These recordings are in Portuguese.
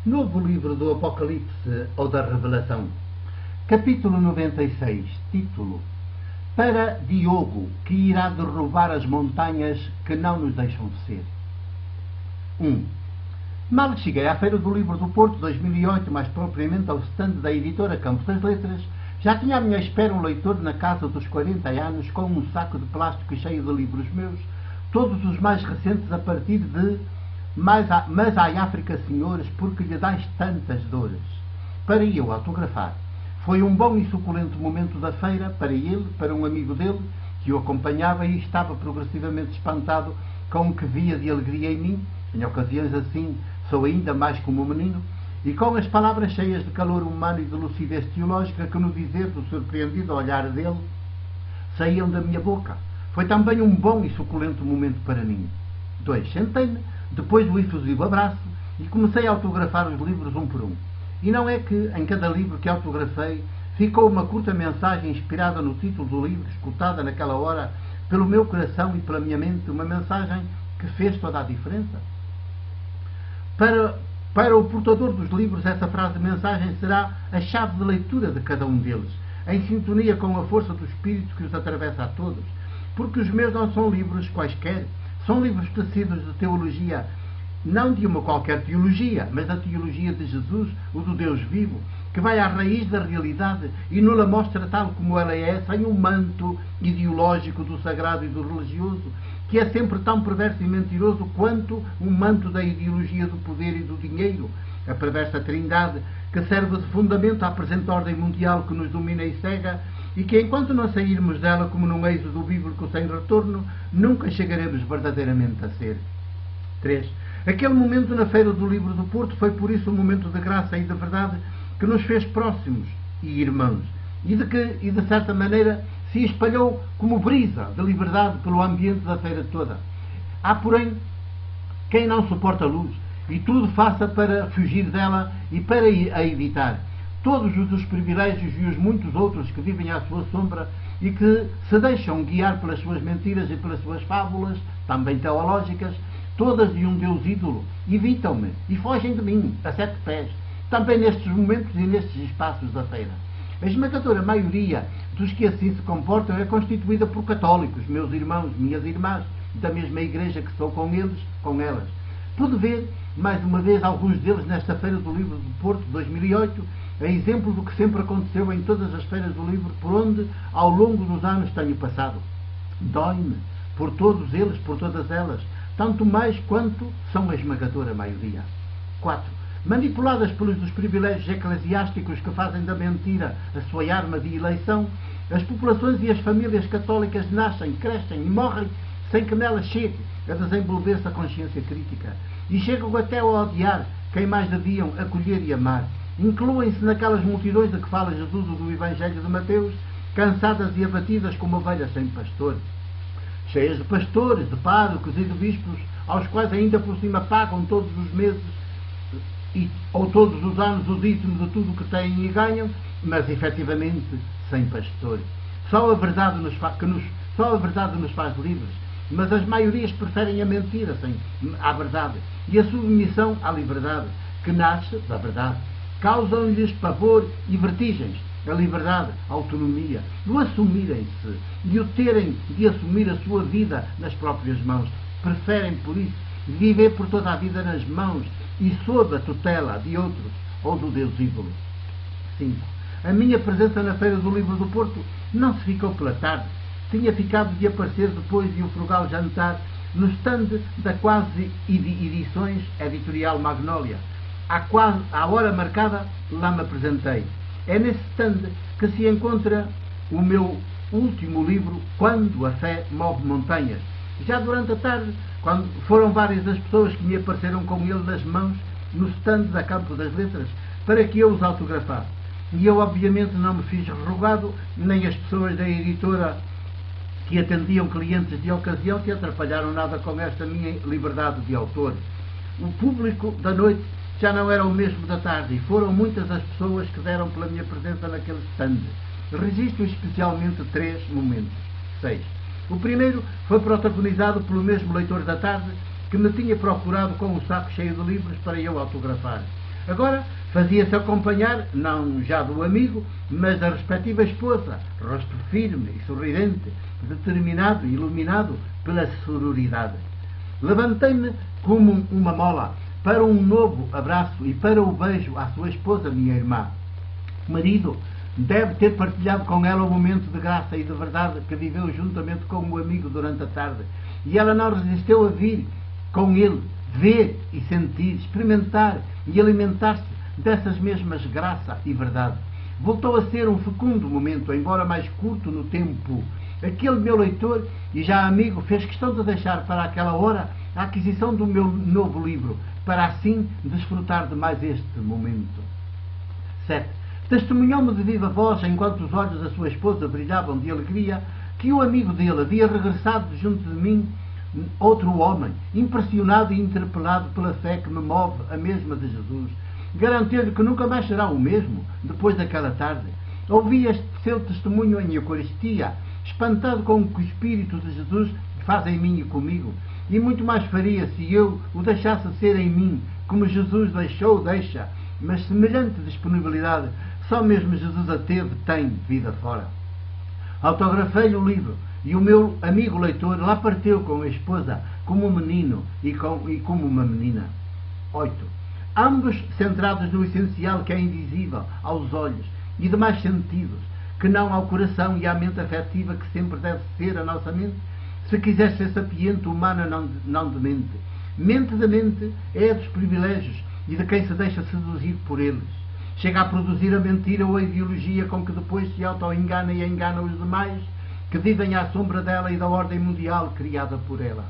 Novo livro do Apocalipse ou da Revelação. Capítulo 96. Título: Para Diogo, que irá derrubar as montanhas que não nos deixam ser. 1. Mal cheguei à Feira do Livro do Porto 2008, mais propriamente ao stand da editora Campos das Letras, já tinha à minha espera um leitor na casa dos 40 anos com um saco de plástico cheio de livros meus, todos os mais recentes a partir de Mas ai África, senhores, porque lhe dais tantas dores, para eu autografar. Foi um bom e suculento momento da feira, para ele, para um amigo dele, que o acompanhava e estava progressivamente espantado com o que via de alegria em mim. Em ocasiões assim, sou ainda mais como um menino, e com as palavras cheias de calor humano e de lucidez teológica que, no dizer do surpreendido olhar dele, saíam da minha boca. Foi também um bom e suculento momento para mim. 2. Sentei-me, depois do efusivo abraço, e comecei a autografar os livros um por um. E não é que, em cada livro que autografei, ficou uma curta mensagem inspirada no título do livro, escutada naquela hora pelo meu coração e pela minha mente, uma mensagem que fez toda a diferença? Para o portador dos livros, essa frase de mensagem será a chave de leitura de cada um deles, em sintonia com a força do Espírito que os atravessa a todos. Porque os meus não são livros quaisquer, são livros tecidos de teologia, não de uma qualquer teologia, mas da teologia de Jesus, o do Deus vivo, que vai à raiz da realidade e nos mostra tal como ela é, sem um manto ideológico do sagrado e do religioso, que é sempre tão perverso e mentiroso quanto um manto da ideologia do poder e do dinheiro, a perversa trindade que serve de fundamento à presente ordem mundial que nos domina e cega, e que enquanto não sairmos dela como num êxodo bíblico sem retorno, nunca chegaremos verdadeiramente a ser. 3. Aquele momento na Feira do Livro do Porto foi por isso um momento de graça e de verdade que nos fez próximos e irmãos, e de certa maneira se espalhou como brisa de liberdade pelo ambiente da feira toda. Há, porém, quem não suporta a luz e tudo faça para fugir dela e para a evitar. Todos os privilégios e os muitos outros que vivem à sua sombra e que se deixam guiar pelas suas mentiras e pelas suas fábulas, também teológicas, todas de um Deus ídolo, evitam-me e fogem de mim, a 7 pés, também nestes momentos e nestes espaços da feira. A esmagadora maioria dos que assim se comportam é constituída por católicos, meus irmãos, minhas irmãs, da mesma igreja que estou com eles, com elas. Pude ver, mais uma vez, alguns deles nesta Feira do Livro do Porto 2008, a exemplo do que sempre aconteceu em todas as feiras do livro por onde, ao longo dos anos, tenho passado. Dói-me por todos eles, por todas elas, tanto mais quanto são a esmagadora maioria. 4. Manipuladas pelos dos privilégios eclesiásticos que fazem da mentira a sua arma de eleição, as populações e as famílias católicas nascem, crescem e morrem sem que nelas chegue a desenvolver-se a consciência crítica, e chegam até a odiar quem mais deviam acolher e amar. Incluem-se naquelas multidões de que fala Jesus do Evangelho de Mateus, cansadas e abatidas como ovelhas sem pastor, cheias de pastores, de párocos e de bispos, aos quais ainda por cima pagam todos os meses ou todos os anos o dízimo de tudo o que têm e ganham, mas efetivamente sem pastor. Só a verdade nos faz livres, mas as maiorias preferem a mentira à verdade e a submissão à liberdade, que nasce da verdade. Causam-lhes pavor e vertigens a liberdade, a autonomia, o assumirem-se e o terem de assumir a sua vida nas próprias mãos. Preferem, por isso, viver por toda a vida nas mãos e sob a tutela de outros ou do Deus ídolo. 5. A minha presença na Feira do Livro do Porto não se ficou pela tarde. Tinha ficado de aparecer depois de um frugal jantar no stand da Quase Edições Editorial Magnólia. À hora marcada, lá me apresentei. É nesse stand que se encontra o meu último livro, Quando a Fé Move Montanhas. Já durante a tarde, quando foram várias as pessoas que me apareceram com ele nas mãos, no stand da Campo das Letras, para que eu os autografasse. E eu, obviamente, não me fiz rogado, nem as pessoas da editora que atendiam clientes de ocasião se atrapalharam nada com esta minha liberdade de autor. O público da noite já não era o mesmo da tarde e foram muitas as pessoas que deram pela minha presença naquele stand. Registro especialmente 3 momentos. 6. O primeiro foi protagonizado pelo mesmo leitor da tarde que me tinha procurado com um saco cheio de livros para eu autografar. Agora fazia-se acompanhar, não já do amigo, mas da respectiva esposa, rosto firme e sorridente, determinado e iluminado pela sororidade. Levantei-me como uma mola para um novo abraço e para o beijo à sua esposa, minha irmã. O marido deve ter partilhado com ela o momento de graça e de verdade que viveu juntamente com o amigo durante a tarde. E ela não resistiu a vir com ele, ver e sentir, experimentar e alimentar-se dessas mesmas graça e verdade. Voltou a ser um fecundo momento, embora mais curto no tempo. Aquele meu leitor e já amigo fez questão de deixar para aquela hora a aquisição do meu novo livro, para assim desfrutar de mais este momento. 7. Testemunhou-me de viva voz, enquanto os olhos da sua esposa brilhavam de alegria, que o amigo dele havia regressado junto de mim, outro homem, impressionado e interpelado pela fé que me move a mesma de Jesus. Garantiu-lhe que nunca mais será o mesmo, depois daquela tarde. Ouvi este seu testemunho em Eucaristia, espantado com o que o Espírito de Jesus faz em mim e comigo, e muito mais faria se eu o deixasse ser em mim, como Jesus deixa, mas semelhante disponibilidade só mesmo Jesus a teve, tem vida fora. Autografei-lhe o livro e o meu amigo leitor lá partiu com a esposa como um menino e como uma menina. 8. Ambos centrados no essencial que é invisível aos olhos e demais sentidos, que não ao coração e à mente afetiva que sempre deve ser a nossa mente, se quiser ser sapiente, humana, não demente. Mente da mente é a dos privilégios e de quem se deixa seduzir por eles. Chega a produzir a mentira ou a ideologia com que depois se auto-engana e engana os demais, que vivem à sombra dela e da ordem mundial criada por ela.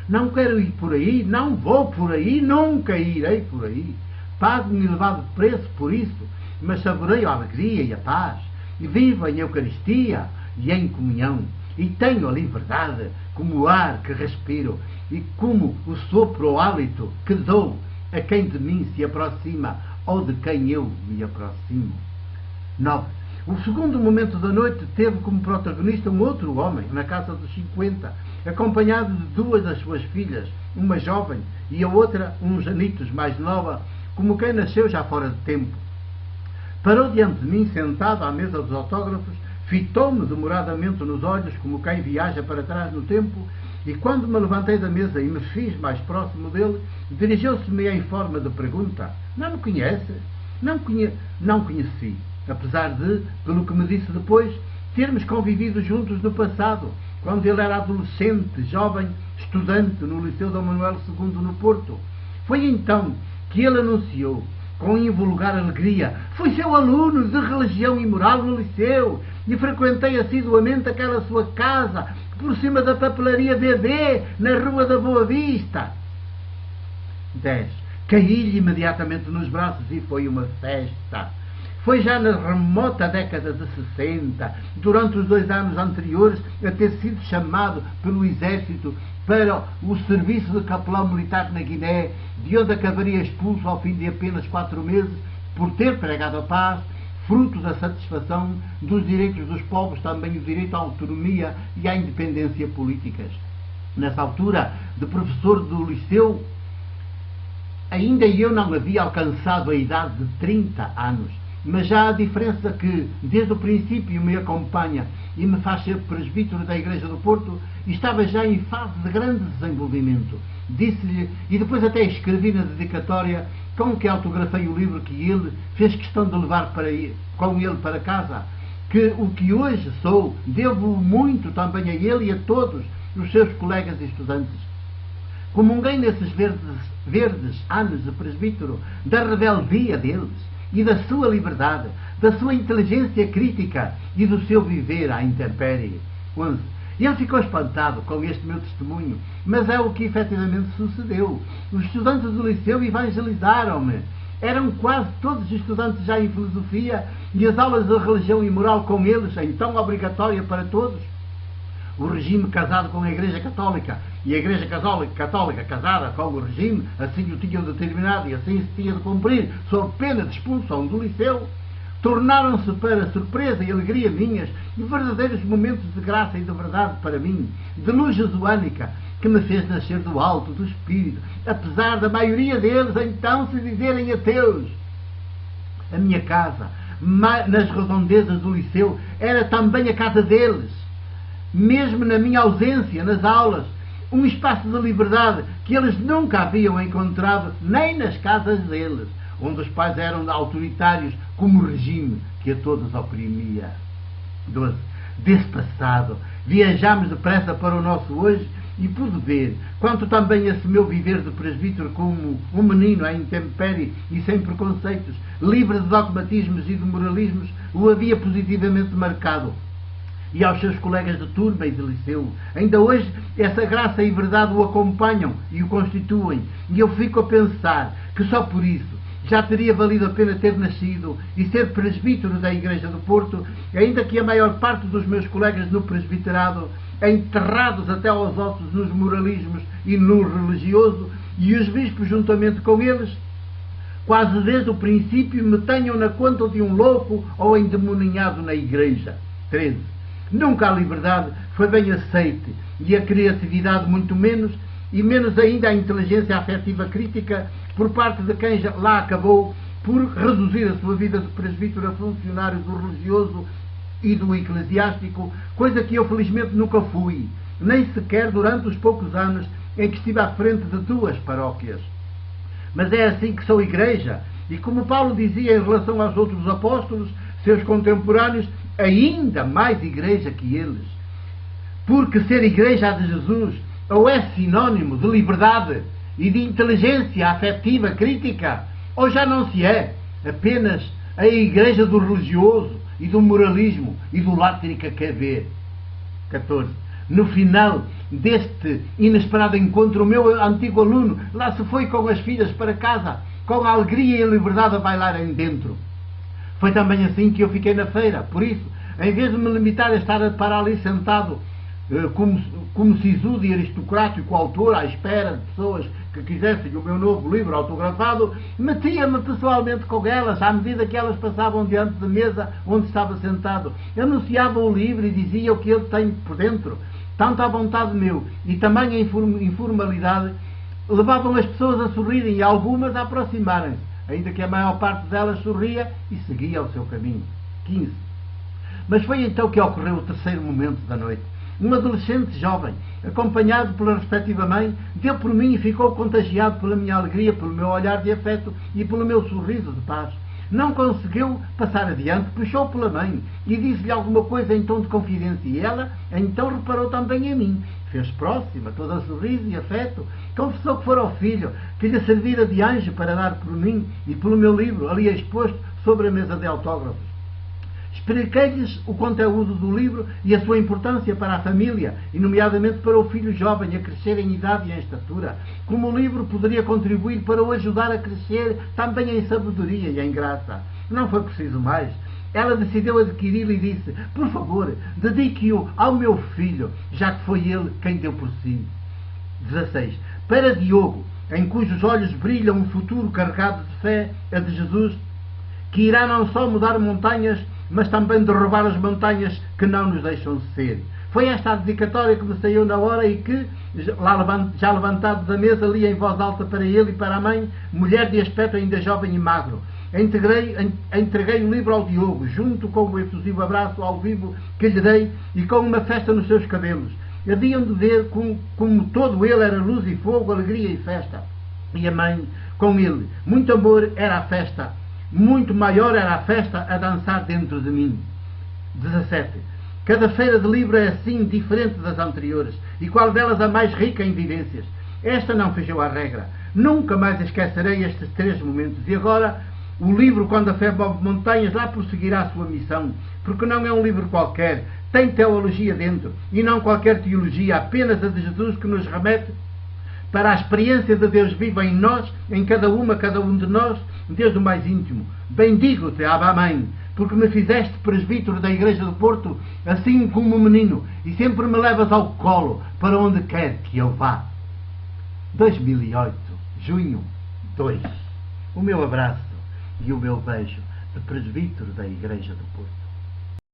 Não quero ir por aí, não vou por aí, nunca irei por aí. Pago um elevado preço por isso, mas saboreio a alegria e a paz, e vivo em Eucaristia e em comunhão, e tenho a liberdade como o ar que respiro, e como o sopro ou hálito que dou a quem de mim se aproxima, ou de quem eu me aproximo. 9. O segundo momento da noite teve como protagonista um outro homem, na casa dos 50, acompanhado de duas das suas filhas, uma jovem e a outra uns anitos mais nova, como quem nasceu já fora de tempo. Parou diante de mim, sentado à mesa dos autógrafos, fitou-me demoradamente nos olhos, como quem viaja para trás no tempo, e quando me levantei da mesa e me fiz mais próximo dele, dirigiu-se-me em forma de pergunta: não me conhece? Não conheci, apesar de, pelo que me disse depois, termos convivido juntos no passado, quando ele era adolescente, jovem, estudante no Liceu Dom Manuel II no Porto. Foi então que ele anunciou, com invulgar alegria: fui seu aluno de religião e moral no liceu e frequentei assiduamente aquela sua casa por cima da papelaria BB, na Rua da Boa Vista. 10. Caí-lhe imediatamente nos braços e foi uma festa. Foi já na remota década de 60, durante os 2 anos anteriores a ter sido chamado pelo Exército para o serviço de capelão militar na Guiné, de onde acabaria expulso ao fim de apenas 4 meses por ter pregado a paz, fruto da satisfação dos direitos dos povos, também o direito à autonomia e à independência políticas. Nessa altura, de professor do liceu, ainda eu não havia alcançado a idade de 30 anos, mas já a diferença que, desde o princípio, me acompanha e me faz ser presbítero da Igreja do Porto, estava já em fase de grande desenvolvimento. Disse-lhe, e depois até escrevi na dedicatória, com que autografei o livro que ele fez questão de levar com ele para casa, que o que hoje sou, devo muito também a ele e a todos os seus colegas e estudantes. Comunguei nesses verdes anos de presbítero da rebeldia deles e da sua liberdade, da sua inteligência crítica e do seu viver à intempérie. 11. Ele ficou espantado com este meu testemunho, mas é o que efetivamente sucedeu. Os estudantes do liceu evangelizaram-me. Eram quase todos estudantes já em filosofia e as aulas de religião e moral com eles, então obrigatória para todos. O regime casado com a Igreja Católica e a Igreja Católica casada com o regime, assim o tinham determinado e assim se tinha de cumprir, sob pena de expulsão do liceu, tornaram-se, para surpresa e alegria minhas, verdadeiros momentos de graça e de verdade para mim, de luz jesuânica, que me fez nascer do alto do Espírito, apesar da maioria deles então se dizerem ateus. A minha casa, nas redondezas do liceu, era também a casa deles. Mesmo na minha ausência, nas aulas, um espaço de liberdade que eles nunca haviam encontrado, nem nas casas deles, onde os pais eram autoritários como o regime que a todos oprimia. 12. Desse passado, viajámos depressa para o nosso hoje e pude ver quanto também esse meu viver de presbítero como um menino à intempérie e sem preconceitos, livre de dogmatismos e de moralismos, o havia positivamente marcado. E aos seus colegas de turma e de liceu, ainda hoje essa graça e verdade o acompanham e o constituem, e eu fico a pensar que só por isso já teria valido a pena ter nascido e ser presbítero da Igreja do Porto, ainda que a maior parte dos meus colegas no presbiterado, enterrados até aos ossos nos moralismos e no religioso, e os bispos juntamente com eles, quase desde o princípio me tenham na conta de um louco ou endemoninhado na Igreja. 13. Nunca a liberdade foi bem aceite, e a criatividade muito menos, e menos ainda a inteligência afetiva crítica por parte de quem já lá acabou por reduzir a sua vida de presbítero a funcionário do religioso e do eclesiástico, coisa que eu felizmente nunca fui, nem sequer durante os poucos anos em que estive à frente de 2 paróquias. Mas é assim que sou igreja, e como Paulo dizia em relação aos outros apóstolos, seus contemporâneos, ainda mais igreja que eles. Porque ser igreja de Jesus ou é sinónimo de liberdade e de inteligência afetiva crítica, ou já não se é apenas a igreja do religioso e do moralismo e do látrica quer ver. 14. No final deste inesperado encontro, o meu antigo aluno lá se foi com as filhas para casa, com a alegria e a liberdade a bailarem dentro. Foi também assim que eu fiquei na feira. Por isso, em vez de me limitar a estar para ali sentado como sisudo e aristocrático autor à espera de pessoas que quisessem o meu novo livro autografado, metia-me pessoalmente com elas, à medida que elas passavam diante da mesa onde estava sentado. Anunciava o livro e dizia o que eu tenho por dentro. Tanto à vontade meu e também a informalidade levavam as pessoas a sorrirem e algumas a aproximarem-se, ainda que a maior parte delas sorria e seguia o seu caminho. 15. Mas foi então que ocorreu o terceiro momento da noite. Um adolescente jovem, acompanhado pela respectiva mãe, deu por mim e ficou contagiado pela minha alegria, pelo meu olhar de afeto e pelo meu sorriso de paz. Não conseguiu passar adiante, puxou pela mãe e disse-lhe alguma coisa em tom de confidência. E ela então reparou também em mim. Fez próxima, toda sorriso e afeto. Confessou que fora o filho, que lhe servira de anjo para dar por mim e pelo meu livro, ali exposto sobre a mesa de autógrafos. Expliquei-lhes o conteúdo do livro e a sua importância para a família, e nomeadamente para o filho jovem a crescer em idade e em estatura, como o livro poderia contribuir para o ajudar a crescer também em sabedoria e em graça. Não foi preciso mais. Ela decidiu adquiri-lo e disse: por favor, dedique-o ao meu filho, já que foi ele quem deu por si. 16. Para Diogo, em cujos olhos brilha um futuro carregado de fé, a de Jesus, que irá não só mudar montanhas, mas também derrubar as montanhas que não nos deixam ser. Foi esta a dedicatória que me saiu na hora e que, já levantado da mesa, li em voz alta para ele e para a mãe, mulher de aspecto ainda jovem e magro. Entreguei o livro ao Diogo, junto com o efusivo abraço ao vivo que lhe dei e com uma festa nos seus cabelos. Haviam de ver como todo ele era luz e fogo, alegria e festa. E a mãe, com ele, muito amor era a festa. Muito maior era a festa a dançar dentro de mim. 17. Cada feira de livro é assim diferente das anteriores, e qual delas a mais rica em vivências. Esta não fugiu à regra. Nunca mais esquecerei estes 3 momentos. E agora, o livro Quando a Fé Move Montanhas lá prosseguirá a sua missão, porque não é um livro qualquer, tem teologia dentro, e não qualquer teologia, apenas a de Jesus, que nos remete para a experiência de Deus viva em nós, em cada um de nós, desde o mais íntimo. Bendigo-te, Abba Mãe, porque me fizeste presbítero da Igreja do Porto, assim como um menino, e sempre me levas ao colo, para onde quer que eu vá. 2008, junho 2. O meu abraço e o meu beijo de presbítero da Igreja do Porto.